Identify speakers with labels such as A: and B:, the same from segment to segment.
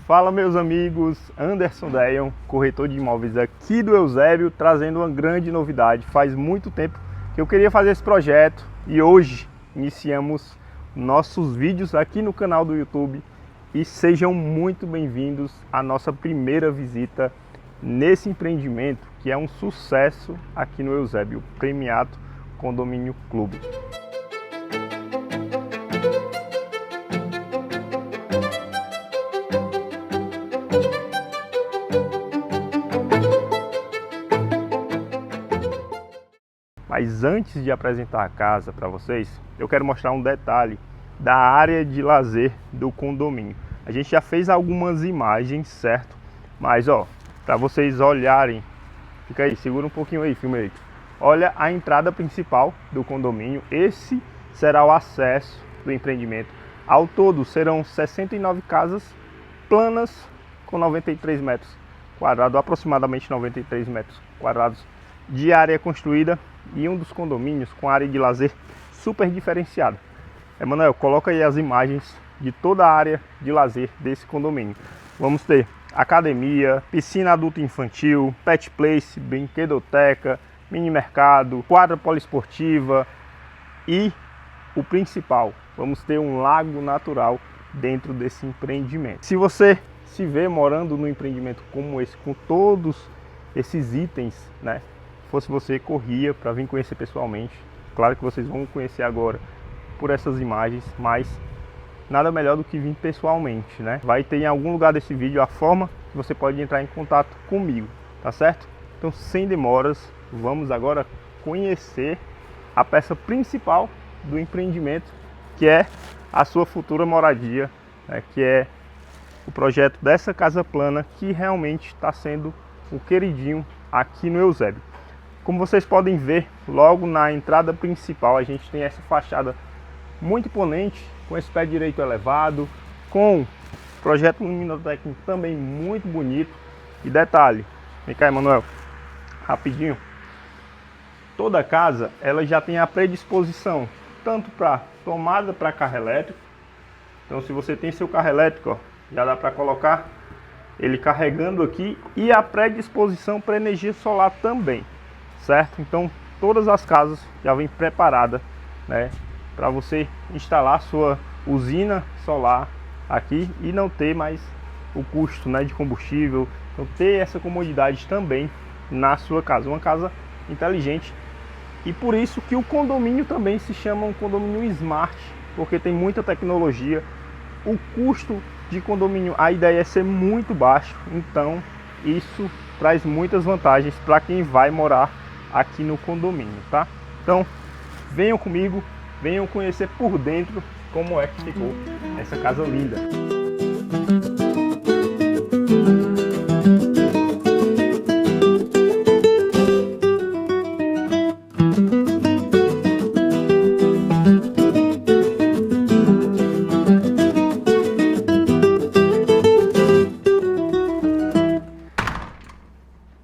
A: Fala meus amigos, Anderson Deyon, corretor de imóveis aqui do Eusébio, trazendo uma grande novidade. Faz muito tempo que eu queria fazer esse projeto e hoje iniciamos nossos vídeos aqui no canal do YouTube e sejam muito bem-vindos à nossa primeira visita nesse empreendimento que é um sucesso aqui no Eusébio, Premiato Condomínio Clube. Mas antes de apresentar a casa para vocês, eu quero mostrar um detalhe da área de lazer do condomínio. A gente já fez algumas imagens, certo? Mas ó, para vocês olharem, fica aí, segura um pouquinho aí, filma aí. Olha a entrada principal do condomínio. Esse será o acesso do empreendimento. Ao todo serão 69 casas planas com 93 metros quadrados, aproximadamente 93 metros quadrados de área construída e um dos condomínios com área de lazer super diferenciada. Emanuel, coloca aí as imagens de toda a área de lazer desse condomínio. Vamos ter academia, piscina adulto infantil, pet place, brinquedoteca, mini mercado, quadra poliesportiva e o principal, vamos ter um lago natural dentro desse empreendimento. Se você se vê morando num empreendimento como esse, com todos esses itens, né? Fosse você, corria para vir conhecer pessoalmente. Claro que vocês vão conhecer agora por essas imagens, mas nada melhor do que vir pessoalmente, né? Vai ter em algum lugar desse vídeo a forma que você pode entrar em contato comigo, tá certo? Então, sem demoras, vamos agora conhecer a peça principal do empreendimento, que é a sua futura moradia, né? Que é o projeto dessa casa plana, que realmente está sendo o queridinho aqui no Eusébio. Como vocês podem ver, logo na entrada principal a gente tem essa fachada muito imponente, com esse pé direito elevado, com projeto luminotécnico também muito bonito. E detalhe, vem cá, Emanuel, rapidinho. Toda casa ela já tem a predisposição tanto para tomada para carro elétrico. Então, se você tem seu carro elétrico, ó, já dá para colocar ele carregando aqui, e a predisposição para energia solar também. Certo? Então todas as casas já vêm preparadas, né, para você instalar sua usina solar aqui e não ter mais o custo, né, de combustível. Então ter essa comodidade também na sua casa, uma casa inteligente. E por isso que o condomínio também se chama um condomínio smart, porque tem muita tecnologia. O custo de condomínio, a ideia é ser muito baixo, então isso traz muitas vantagens para quem vai morar aqui no condomínio, tá? Então, venham comigo, venham conhecer por dentro como é que ficou essa casa linda.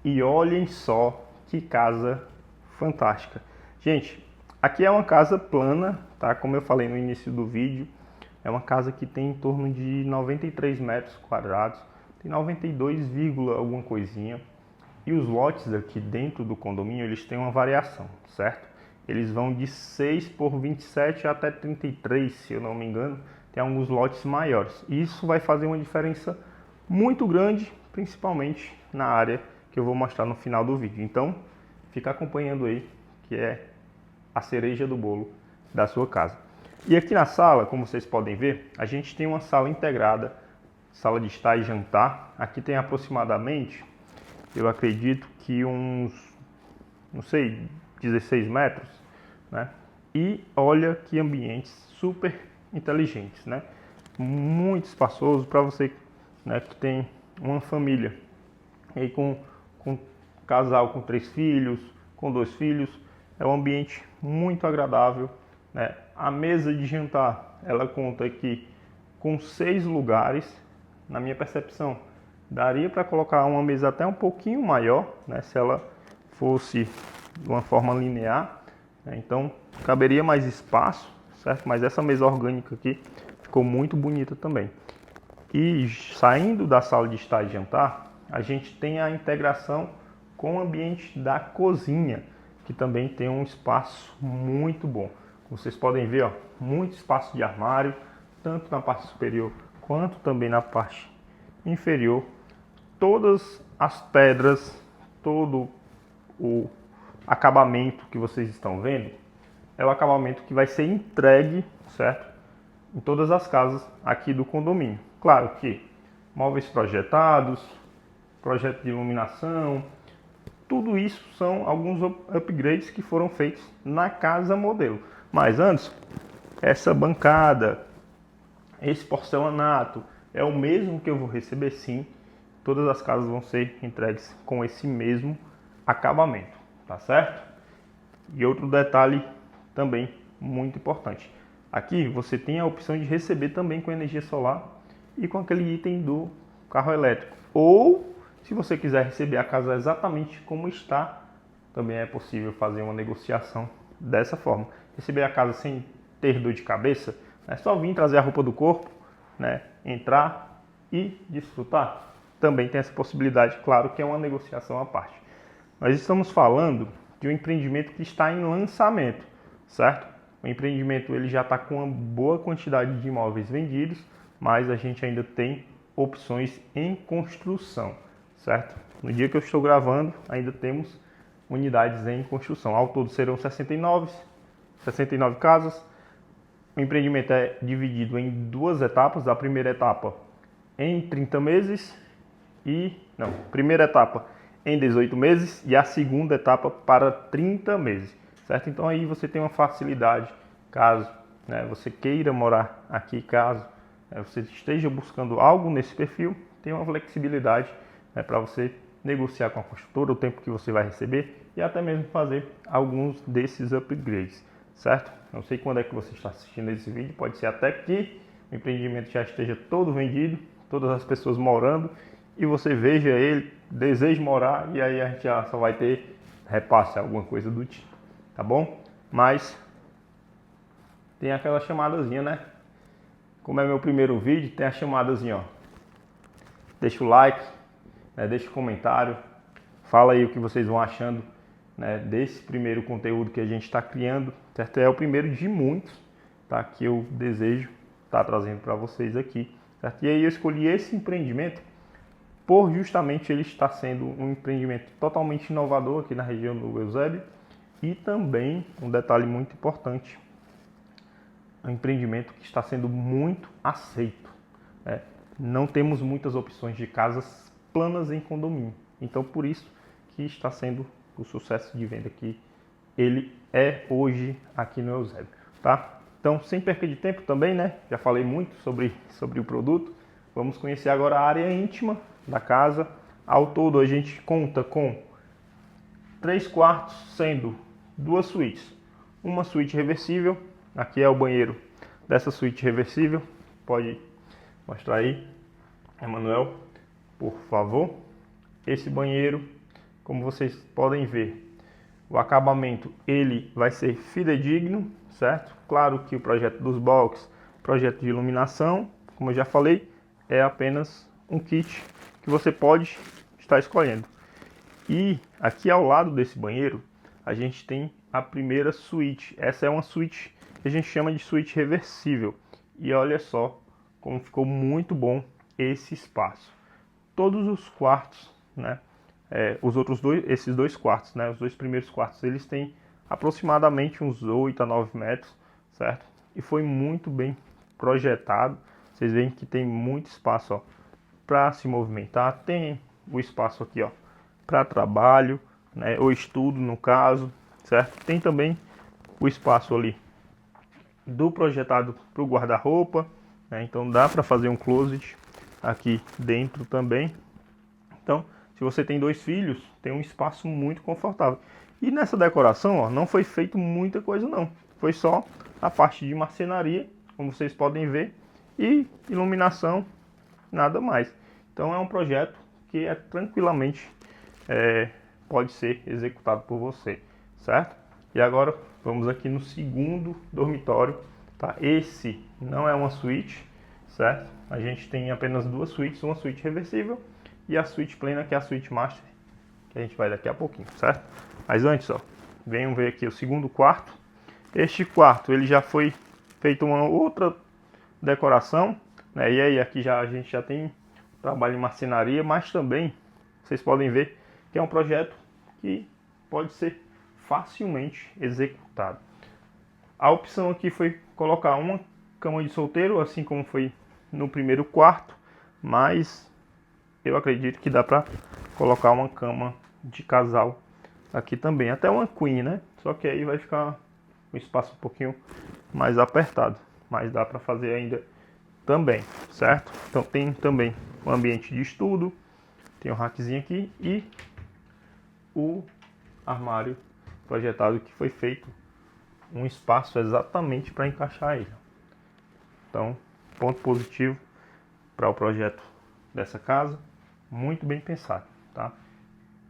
A: E olhem só que casa fantástica. Gente, aqui é uma casa plana, tá? Como eu falei no início do vídeo, é uma casa que tem em torno de 93 metros quadrados, tem 92, alguma coisinha. E os lotes aqui dentro do condomínio, eles têm uma variação, certo? Eles vão de 6 por 27 até 33, se eu não me engano. Tem alguns lotes maiores. E isso vai fazer uma diferença muito grande, principalmente na área que eu vou mostrar no final do vídeo. Então, fica acompanhando aí, que é a cereja do bolo da sua casa. E aqui na sala, como vocês podem ver, a gente tem uma sala integrada, sala de estar e jantar. Aqui tem aproximadamente, eu acredito que uns, não sei, 16 metros, né? E olha que ambientes super inteligentes, né? Muito espaçoso para você, né, que tem uma família. E aí com casal com 3 filhos, com 2 filhos, é um ambiente muito agradável, né? A mesa de jantar, ela conta aqui com 6 lugares. Na minha percepção, daria para colocar uma mesa até um pouquinho maior, né? Se ela fosse de uma forma linear, né? Então caberia mais espaço, certo? Mas essa mesa orgânica aqui ficou muito bonita também. E saindo da sala de estar e jantar, a gente tem a integração com o ambiente da cozinha, que também tem um espaço muito bom. Como vocês podem ver, ó, muito espaço de armário, tanto na parte superior quanto também na parte inferior. Todas as pedras, todo o acabamento que vocês estão vendo é o acabamento que vai ser entregue, certo? Em todas as casas aqui do condomínio. Claro que móveis projetados, projeto de iluminação, tudo isso são alguns upgrades que foram feitos na casa modelo. Mas antes, essa bancada, esse porcelanato, é o mesmo que eu vou receber sim. Todas as casas vão ser entregues com esse mesmo acabamento, tá certo? E outro detalhe também muito importante. Aqui você tem a opção de receber também com energia solar e com aquele item do carro elétrico. Ou, se você quiser receber a casa exatamente como está, também é possível fazer uma negociação dessa forma. Receber a casa sem ter dor de cabeça, é só vir trazer a roupa do corpo, né, entrar e desfrutar. Também tem essa possibilidade, claro que é uma negociação à parte. Nós estamos falando de um empreendimento que está em lançamento, certo? O empreendimento ele já está com uma boa quantidade de imóveis vendidos, mas a gente ainda tem opções em construção, certo? No dia que eu estou gravando, ainda temos unidades em construção. Ao todo serão 69 casas. O empreendimento é dividido em duas etapas. A primeira etapa em 30 meses primeira etapa em 18 meses e a segunda etapa para 30 meses, certo? Então aí você tem uma facilidade, caso você queira morar aqui, caso você esteja buscando algo nesse perfil, tem uma flexibilidade para você negociar com a construtora o tempo que você vai receber e até mesmo fazer alguns desses upgrades, certo? Não sei quando é que você está assistindo esse vídeo, pode ser até que o empreendimento já esteja todo vendido, todas as pessoas morando, e você veja ele, deseja morar, e aí a gente já só vai ter repasse, alguma coisa do tipo, tá bom? Mas tem aquela chamadazinha, né? Como é meu primeiro vídeo, tem a chamadazinha, ó. Deixa o like, deixa o comentário, fala aí o que vocês vão achando, desse primeiro conteúdo que a gente está criando, certo? É o primeiro de muitos, tá? Que eu desejo estar trazendo para vocês aqui, certo? E aí eu escolhi esse empreendimento por justamente ele estar sendo um empreendimento totalmente inovador aqui na região do Eusébio e também um detalhe muito importante, um empreendimento que está sendo muito aceito. Não temos muitas opções de casas planas em condomínio, então por isso que está sendo o sucesso de venda que ele é hoje aqui no Eusébio, tá? Então, sem perca de tempo também, já falei muito sobre o produto, vamos conhecer agora a área íntima da casa. Ao todo a gente conta com 3 quartos, sendo 2 suítes. Uma suíte reversível, aqui é o banheiro dessa suíte reversível, pode mostrar aí, Emanuel, por favor. Esse banheiro, como vocês podem ver, o acabamento ele vai ser fidedigno, certo? Claro que o projeto dos box, projeto de iluminação, como eu já falei, é apenas um kit que você pode estar escolhendo. E aqui ao lado desse banheiro, a gente tem a primeira suíte. Essa é uma suíte que a gente chama de suíte reversível. E olha só como ficou muito bom esse espaço. Todos os quartos, esses dois quartos, os dois primeiros quartos, eles têm aproximadamente uns 8 a 9 metros, certo? E foi muito bem projetado. Vocês veem que tem muito espaço, ó, para se movimentar. Tem o espaço aqui, ó, para trabalho, ou estudo no caso, certo? Tem também o espaço ali do projetado para o guarda-roupa, então dá para fazer um closet aqui dentro também. Então, se você tem 2 filhos, tem um espaço muito confortável. E nessa decoração, ó, não foi feito muita coisa não. Foi só a parte de marcenaria, como vocês podem ver, e iluminação, nada mais. Então é um projeto que tranquilamente pode ser executado por você, certo? E agora vamos aqui no segundo dormitório, tá? Esse não é uma suíte, certo? A gente tem apenas duas suítes, uma suíte reversível e a suíte plena, que é a suíte master, que a gente vai daqui a pouquinho, certo? Mas antes, ó, venham ver aqui o segundo quarto. Este quarto, ele já foi feito uma outra decoração, né? E aí aqui a gente já tem trabalho em marcenaria, mas também vocês podem ver que é um projeto que pode ser facilmente executado. A opção aqui foi colocar uma cama de solteiro, assim como foi no primeiro quarto, mas eu acredito que dá para colocar uma cama de casal aqui também, até uma queen, né? Só que aí vai ficar um espaço um pouquinho mais apertado, mas dá para fazer ainda também, certo? Então tem também um ambiente de estudo, tem um rackzinho aqui e o armário projetado que foi feito um espaço exatamente para encaixar ele. Então, ponto positivo para o projeto dessa casa, muito bem pensado, tá?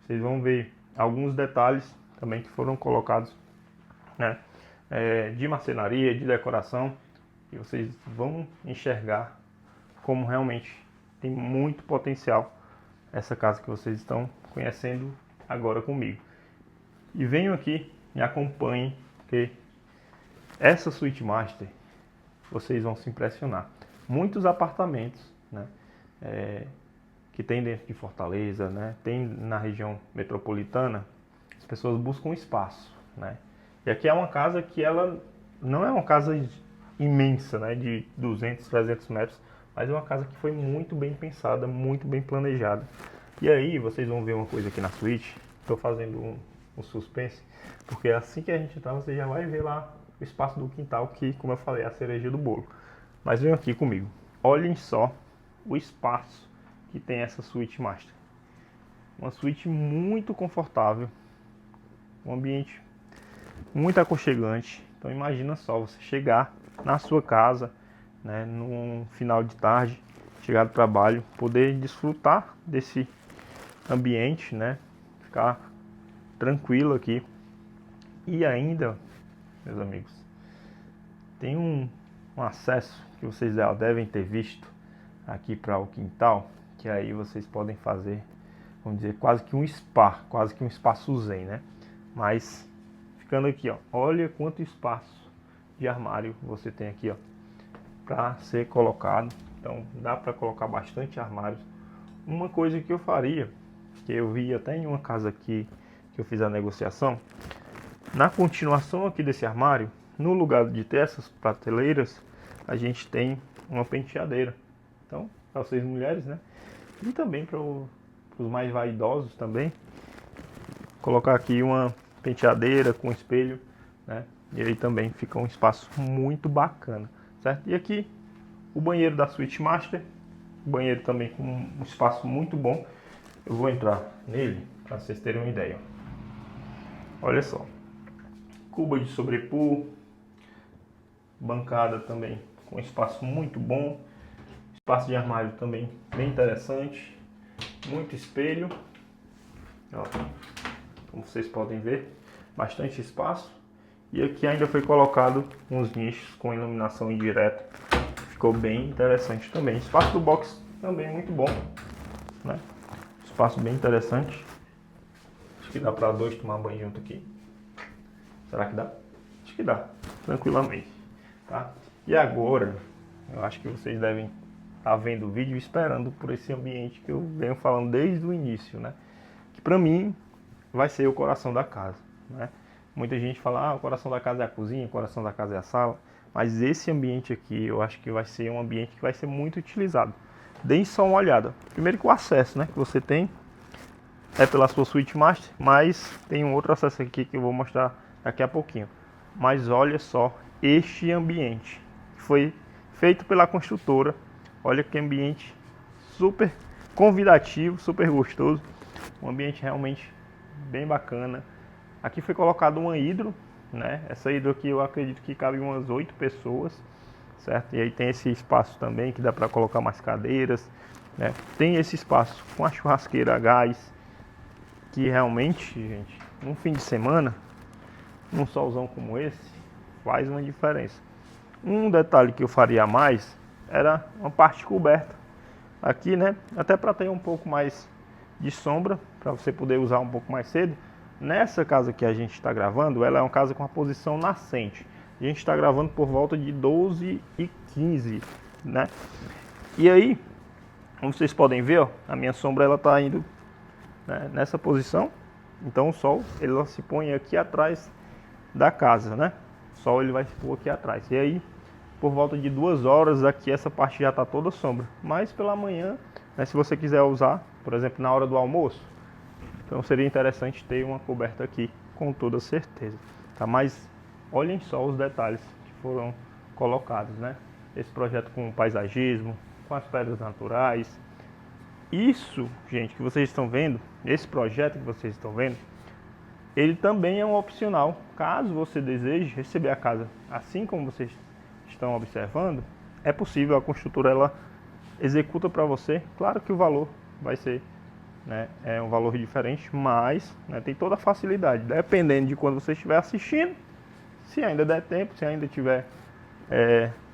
A: Vocês vão ver alguns detalhes também que foram colocados, né, de marcenaria, de decoração, e vocês vão enxergar como realmente tem muito potencial essa casa que vocês estão conhecendo agora comigo. E venham aqui, me acompanhem, porque essa suíte master vocês vão se impressionar. Muitos apartamentos, né, que tem dentro de Fortaleza, né, tem na região metropolitana, as pessoas buscam espaço, né? E aqui é uma casa que ela não é uma casa imensa, né, de 200, 300 metros, mas é uma casa que foi muito bem pensada, muito bem planejada. E aí vocês vão ver uma coisa aqui na suíte. Estou fazendo um suspense, porque assim que a gente entrar, você já vai ver lá o espaço do quintal, que, como eu falei, é a cereja do bolo. Mas venham aqui comigo. Olhem só o espaço que tem essa suíte master. Uma suíte muito confortável, um ambiente muito aconchegante. Então imagina só você chegar na sua casa, né, num final de tarde, chegar do trabalho, poder desfrutar desse ambiente, né, ficar tranquilo aqui. E ainda, meus amigos, tem um acesso que vocês já devem ter visto aqui para o quintal, que aí vocês podem fazer, vamos dizer, quase que um spa, quase que um espaço zen, né? Mas ficando aqui, ó, olha quanto espaço de armário você tem aqui, ó, para ser colocado. Então dá para colocar bastante armários. Uma coisa que eu faria, que eu vi até em uma casa aqui que eu fiz a negociação, na continuação aqui desse armário, no lugar de ter essas prateleiras, a gente tem uma penteadeira. Então, para vocês mulheres, né? E também para os mais vaidosos também, colocar aqui uma penteadeira com espelho, né? E aí também fica um espaço muito bacana, certo? E aqui o banheiro da suíte master, banheiro também com um espaço muito bom. Eu vou entrar nele para vocês terem uma ideia. Olha só, cuba de sobrepor, bancada também com espaço muito bom, espaço de armário também bem interessante, muito espelho, ó, como vocês podem ver, bastante espaço. E aqui ainda foi colocado uns nichos com iluminação indireta, ficou bem interessante também. Espaço do box também muito bom, né? Espaço bem interessante. Acho que dá para dois tomar banho junto aqui. Será que dá? Acho que dá, tranquilamente, tá? E agora, eu acho que vocês devem estar vendo o vídeo esperando por esse ambiente que eu venho falando desde o início, né? Que para mim vai ser o coração da casa, né? Muita gente fala, ah, o coração da casa é a cozinha, o coração da casa é a sala. Mas esse ambiente aqui, eu acho que vai ser um ambiente que vai ser muito utilizado. Deem só uma olhada. Primeiro que o acesso, né, que você tem é pela sua suíte master, mas tem um outro acesso aqui que eu vou mostrar daqui a pouquinho. Mas olha só este ambiente que foi feito pela construtora. Olha que ambiente super convidativo, super gostoso. Um ambiente realmente bem bacana. Aqui foi colocado uma hidro, né? Essa hidro aqui eu acredito que cabe umas 8 pessoas, certo? E aí tem esse espaço também que dá para colocar mais cadeiras, né? Tem esse espaço com a churrasqueira a gás, que realmente, gente, num fim de semana, num solzão como esse, faz uma diferença. Um detalhe que eu faria a mais era uma parte coberta aqui, né? Até para ter um pouco mais de sombra, para você poder usar um pouco mais cedo. Nessa casa que a gente está gravando, ela é uma casa com a posição nascente. A gente está gravando por volta de 12h15, né? E aí, como vocês podem ver, ó, a minha sombra ela está indo, né, nessa posição. Então o sol ele se põe aqui atrás da casa, né? O sol ele vai se pôr aqui atrás. E aí, por volta de 2 horas aqui essa parte já está toda sombra. Mas pela manhã, né, se você quiser usar, por exemplo, na hora do almoço, então seria interessante ter uma coberta aqui, com toda certeza, tá? Mas olhem só os detalhes que foram colocados, né? Esse projeto com paisagismo, com as pedras naturais. Isso, gente, que vocês estão vendo, esse projeto que vocês estão vendo, ele também é um opcional. Caso você deseje receber a casa assim como vocês estão observando, é possível, a construtora ela executa para você. Claro que o valor vai ser, né, é um valor diferente, mas, né, tem toda a facilidade, dependendo de quando você estiver assistindo, se ainda der tempo, se ainda tiver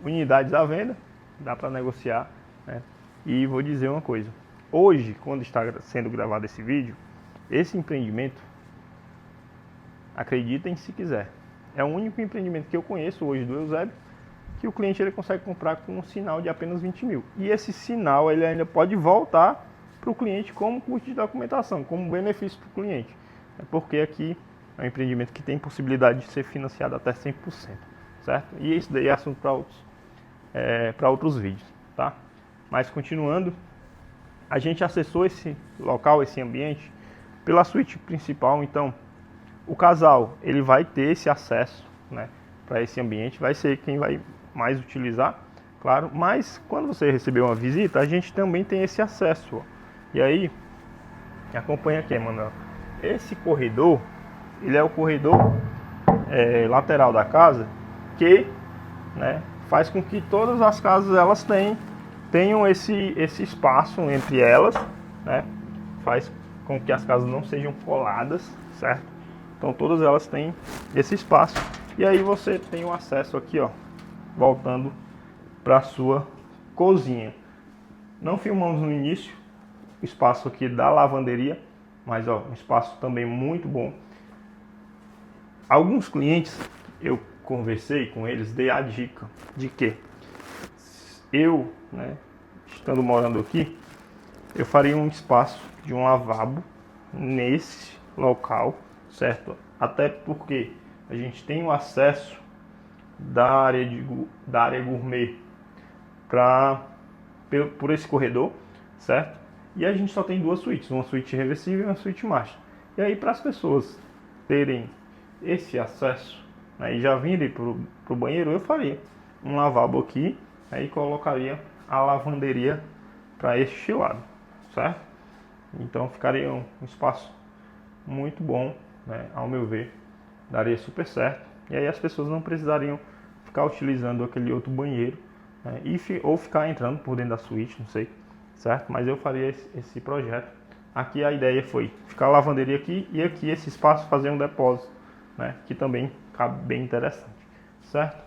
A: unidades à venda, dá para negociar, né? E vou dizer uma coisa, hoje, quando está sendo gravado esse vídeo, esse empreendimento, acreditem se quiser, é o único empreendimento que eu conheço hoje do Eusébio que o cliente ele consegue comprar com um sinal de apenas 20 mil. E esse sinal ele ainda pode voltar para o cliente como custo de documentação, como benefício para o cliente. Porque aqui é um empreendimento que tem possibilidade de ser financiado até 100%, certo? E isso daí é assunto para outros vídeos, tá? Mas continuando, a gente acessou esse local, esse ambiente, pela suíte principal. Então, o casal ele vai ter esse acesso, né, para esse ambiente, vai ser quem vai mais utilizar, claro. Mas quando você receber uma visita, a gente também tem esse acesso, ó. E aí, acompanha aqui, Manuel. Esse corredor, ele é o corredor lateral da casa, que, né, faz com que todas as casas elas tenham esse espaço entre elas, né? Faz com que as casas não sejam coladas, certo? Então todas elas têm esse espaço. E aí você tem o acesso aqui, ó, voltando para a sua cozinha. Não filmamos no início o espaço aqui da lavanderia, mas ó, um espaço também muito bom. Alguns clientes, eu conversei com eles, dei a dica de que eu, né, estando morando aqui, eu faria um espaço de um lavabo nesse local, certo? Até porque a gente tem o acesso da área gourmet por esse corredor, certo? E a gente só tem 2 suítes, uma suíte reversível e uma suíte master. E aí, para as pessoas terem esse acesso, né, e já virem para o banheiro, eu faria um lavabo aqui, aí colocaria a lavanderia para este lado, certo? Então ficaria um espaço muito bom, né, ao meu ver, daria super certo. E aí as pessoas não precisariam ficar utilizando aquele outro banheiro, né, ou ficar entrando por dentro da suíte, não sei, certo? Mas eu faria esse projeto. Aqui a ideia foi ficar a lavanderia aqui e aqui esse espaço fazer um depósito, né, que também cabe bem interessante, certo?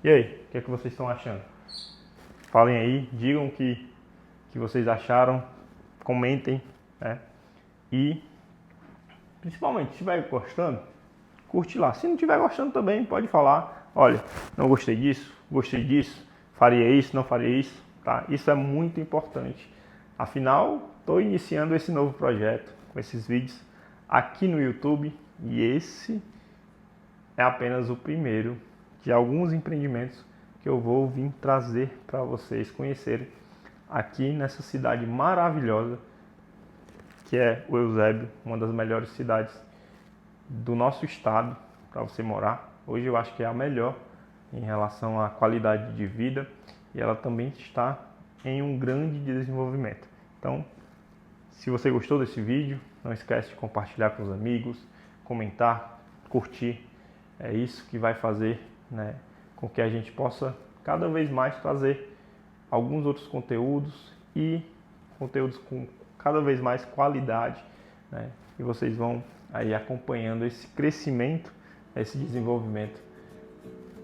A: E aí, o que é que vocês estão achando? Falem aí, digam o que vocês acharam, comentem, né? E principalmente, se estiver gostando, curte lá. Se não estiver gostando também, pode falar, olha, não gostei disso, faria isso, não faria isso, tá? Isso é muito importante. Afinal, estou iniciando esse novo projeto com esses vídeos aqui no YouTube e esse é apenas o primeiro de alguns empreendimentos que eu vou vir trazer para vocês conhecerem aqui nessa cidade maravilhosa que é o Eusébio, uma das melhores cidades do nosso estado para você morar. Hoje eu acho que é a melhor em relação à qualidade de vida e ela também está em um grande desenvolvimento. Então, se você gostou desse vídeo, não esquece de compartilhar com os amigos, comentar, curtir. É isso que vai fazer, né, com que a gente possa cada vez mais trazer alguns outros conteúdos e conteúdos com cada vez mais qualidade, né, e vocês vão aí acompanhando esse crescimento, esse desenvolvimento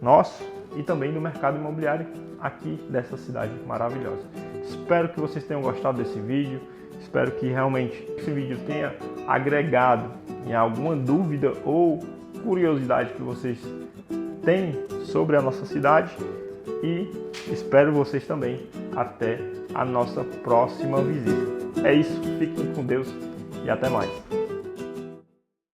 A: nosso e também do mercado imobiliário aqui dessa cidade maravilhosa. Espero que vocês tenham gostado desse vídeo, espero que realmente esse vídeo tenha agregado em alguma dúvida ou curiosidade que vocês têm sobre a nossa cidade e espero vocês também até a nossa próxima visita. É isso, fiquem com Deus e até mais.